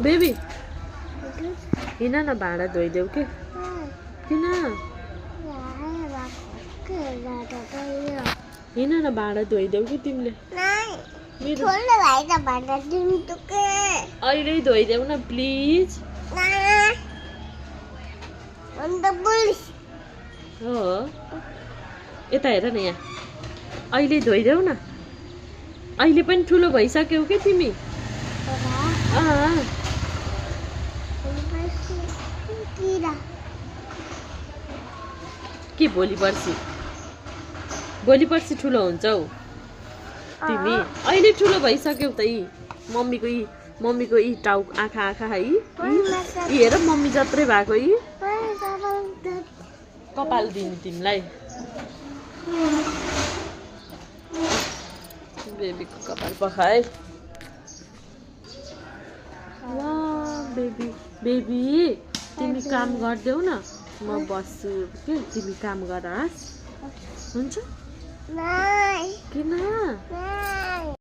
baby हिँड न भाँडा धोइदेऊ के किन हिँड न भाँडा धोइदेऊ कि तिमीले अहिले धोइदेऊ न प्लिज हो यता हेर न यहाँ अहिले धोइदेऊ न अहिले पनि ठुलो भइसक्यौ के तिमी के भोलि पर्सि ठुलो हुन्छौ तिमी अहिले ठुलो भइसक्यौ त मम्मीको यी टाउ आँखा है यी हेर मम्मी जत्रै भएको यी कपाल दिनु तिमीलाई बेबीको कपाल पखाए बेबी तिमी काम गर्देऊ न म बस्छु के तिमी काम गर हुन्छ किन